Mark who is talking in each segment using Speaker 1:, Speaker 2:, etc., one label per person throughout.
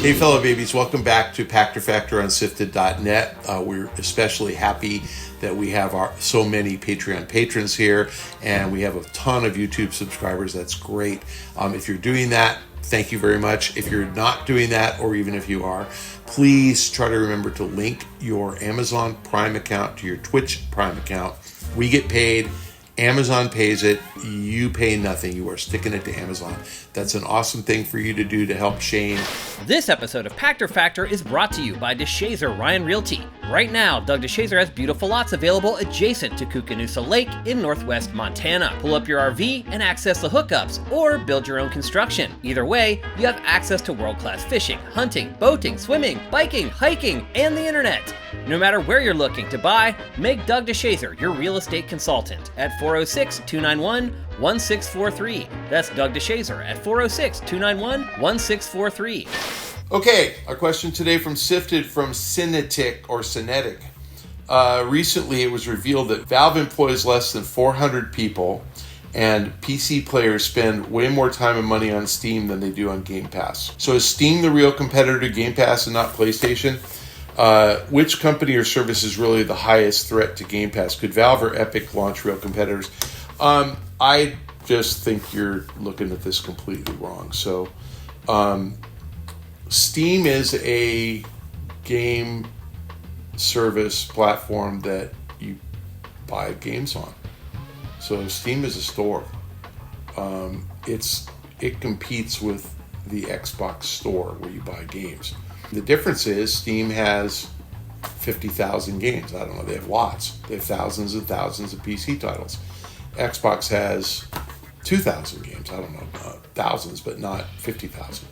Speaker 1: Hey, fellow babies, welcome back to Pachter Factor on SIFTD.net. We're especially happy that we have so many Patreon patrons here, and we have a ton of YouTube subscribers. That's great. If you're doing that, thank you very much. If you're not doing that, or even if you are, please try to remember to link your Amazon Prime account to your Twitch Prime account. We get paid. Amazon pays it. You pay nothing. You are sticking it to Amazon. That's an awesome thing for you to do to help Shane.
Speaker 2: This episode of Pachter Factor is brought to you by DeShazer Ryan Realty. Right now, Doug DeShazer has beautiful lots available adjacent to Kookanusa Lake in northwest Montana. Pull up your RV and access the hookups, or build your own construction. Either way, you have access to world-class fishing, hunting, boating, swimming, biking, hiking, and the internet. No matter where you're looking to buy, make Doug DeShazer your real estate consultant at 406-291-1643. That's Doug DeShazer at 406-291-1643.
Speaker 1: Okay, our question today from Sifted from Cinetic or Cinetic. Recently, it was revealed that Valve employs less than 400 people, and PC players spend way more time and money on Steam than they do on Game Pass. So is Steam the real competitor to Game Pass and not PlayStation? Which company or service is really the highest threat to Game Pass? Could Valve or Epic launch real competitors? I just think you're looking at this completely wrong. So, Steam is a game service platform that you buy games on. So Steam is a store. It competes with the Xbox store where you buy games. The difference is Steam has 50,000 games. I don't know, they have lots. They have thousands and thousands of PC titles. Xbox has 2,000 games. I don't know, thousands, but not 50,000.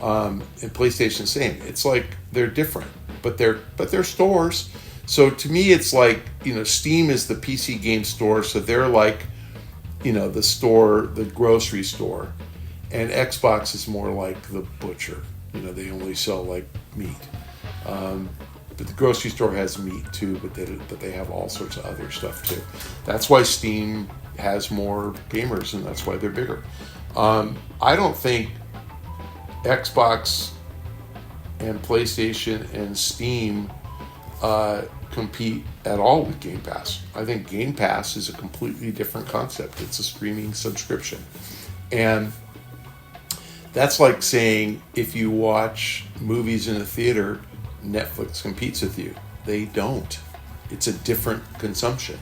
Speaker 1: And PlayStation, same. It's like they're different, but they're stores. So to me, it's like, Steam is the PC game store, so they're like, the store, the grocery store, and Xbox is more like the butcher. They only sell like meat. But the grocery store has meat too, but they have all sorts of other stuff too. That's why Steam has more gamers, and that's why they're bigger. I don't think Xbox and PlayStation and Steam compete at all with Game Pass. I think Game Pass is a completely different concept. It's a streaming subscription. And that's like saying if you watch movies in a theater, Netflix competes with you. They don't. It's a different consumption.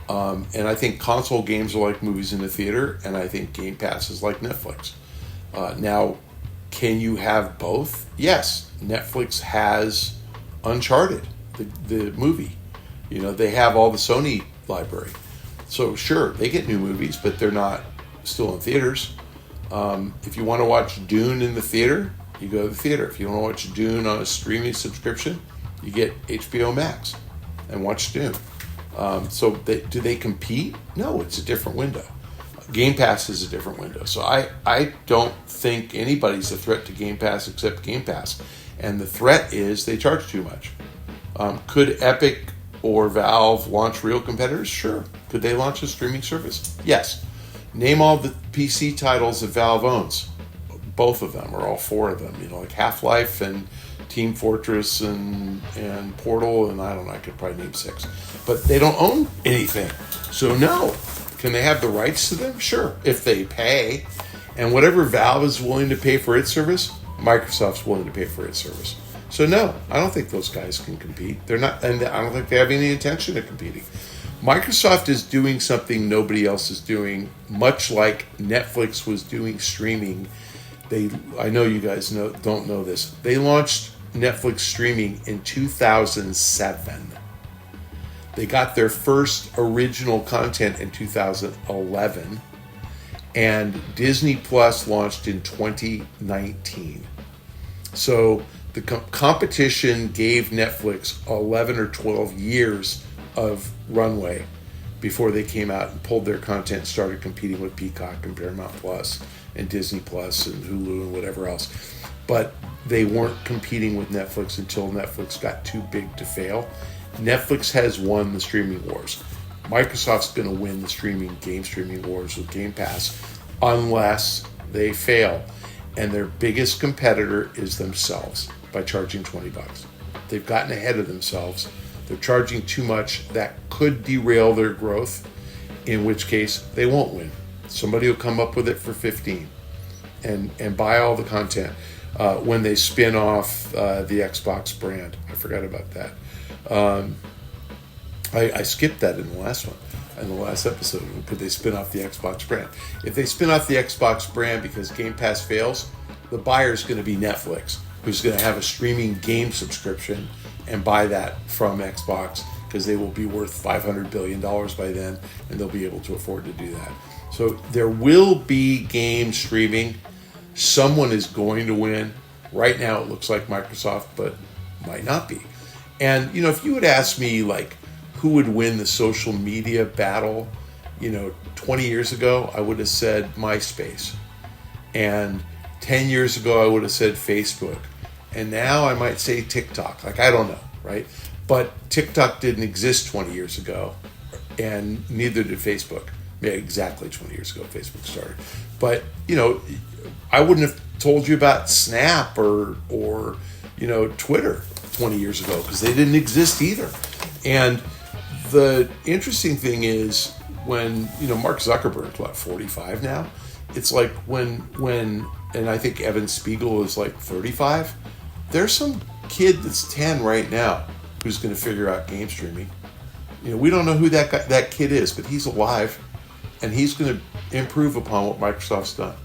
Speaker 1: And I think console games are like movies in the theater, and I think Game Pass is like Netflix. Now, can you have both? Yes. Netflix has Uncharted, the movie. They have all the Sony library. So sure, they get new movies, but they're not still in theaters. If you want to watch Dune in the theater, you go to the theater. If you want to watch Dune on a streaming subscription, you get HBO Max and watch Dune. Do they compete? No, it's a different window. Game Pass is a different window. So I don't think anybody's a threat to Game Pass except Game Pass. And the threat is they charge too much. Could Epic or Valve launch real competitors? Sure. Could they launch a streaming service? Yes. Name all the PC titles that Valve owns. Both of them, or all four of them. Like Half-Life and Team Fortress and Portal, and I don't know, I could probably name 6. But they don't own anything. So no. Can they have the rights to them? Sure, if they pay. And whatever Valve is willing to pay for its service, Microsoft's willing to pay for its service. So no, I don't think those guys can compete. They're not, and I don't think they have any intention of competing. Microsoft is doing something nobody else is doing, much like Netflix was doing streaming. I know you guys don't know this. They launched Netflix streaming in 2007. They got their first original content in 2011, and Disney Plus launched in 2019. So the competition gave Netflix 11 or 12 years of runway before they came out and pulled their content and started competing with Peacock and Paramount Plus and Disney Plus and Hulu and whatever else. But they weren't competing with Netflix until Netflix got too big to fail. Netflix has won the streaming wars. Microsoft's going to win the game streaming wars with Game Pass unless they fail. and their biggest competitor is themselves by charging $20. They've gotten ahead of themselves. They're charging too much. That could derail their growth, in which case they won't win. Somebody will come up with it for 15 and buy all the content. When they spin off the Xbox brand. I forgot about that. I skipped that in the last one, in the last episode. Could they spin off the Xbox brand? If they spin off the Xbox brand because Game Pass fails, the buyer is going to be Netflix, who's going to have a streaming game subscription and buy that from Xbox, because they will be worth $500 billion by then, and they'll be able to afford to do that. So there will be game streaming. Someone is going to win. Right now it looks like Microsoft, but might not be. And, if you had asked me, like, who would win the social media battle, 20 years ago, I would have said MySpace. And 10 years ago, I would have said Facebook. And now I might say TikTok. Like, I don't know, right? But TikTok didn't exist 20 years ago, and neither did Facebook. Yeah, exactly 20 years ago, Facebook started. But, I wouldn't have told you about Snap or Twitter 20 years ago, because they didn't exist either. And the interesting thing is, when, Mark Zuckerberg's, 45 now? It's like when, and I think Evan Spiegel is like 35, there's some kid that's 10 right now who's going to figure out game streaming. We don't know who that kid is, but he's alive, and he's going to improve upon what Microsoft's done,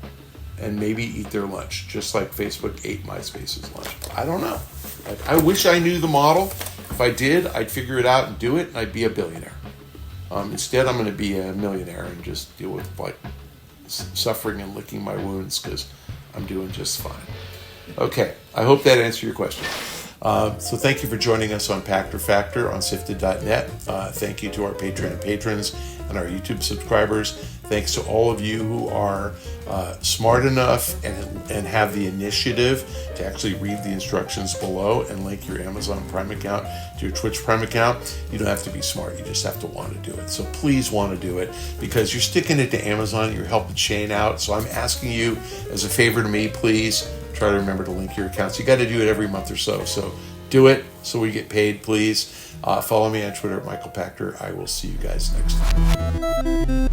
Speaker 1: and maybe eat their lunch, just like Facebook ate MySpace's lunch. I don't know. Like, I wish I knew the model. If I did, I'd figure it out and do it, and I'd be a billionaire. Instead, I'm going to be a millionaire and just deal with suffering and licking my wounds, because I'm doing just fine. Okay, I hope that answered your question. So thank you for joining us on Pachter Factor on SIFTD.net. Thank you to our Patreon patrons and our YouTube subscribers. Thanks to all of you who are smart enough and have the initiative to actually read the instructions below and link your Amazon Prime account to your Twitch Prime account. You don't have to be smart. You just have to want to do it. So please want to do it, because you're sticking it to Amazon. You're helping Shane out. So I'm asking you, as a favor to me, please try to remember to link your accounts. You got to do it every month or so. So do it so we get paid, please. Follow me on Twitter at Michael Pachter. I will see you guys next time.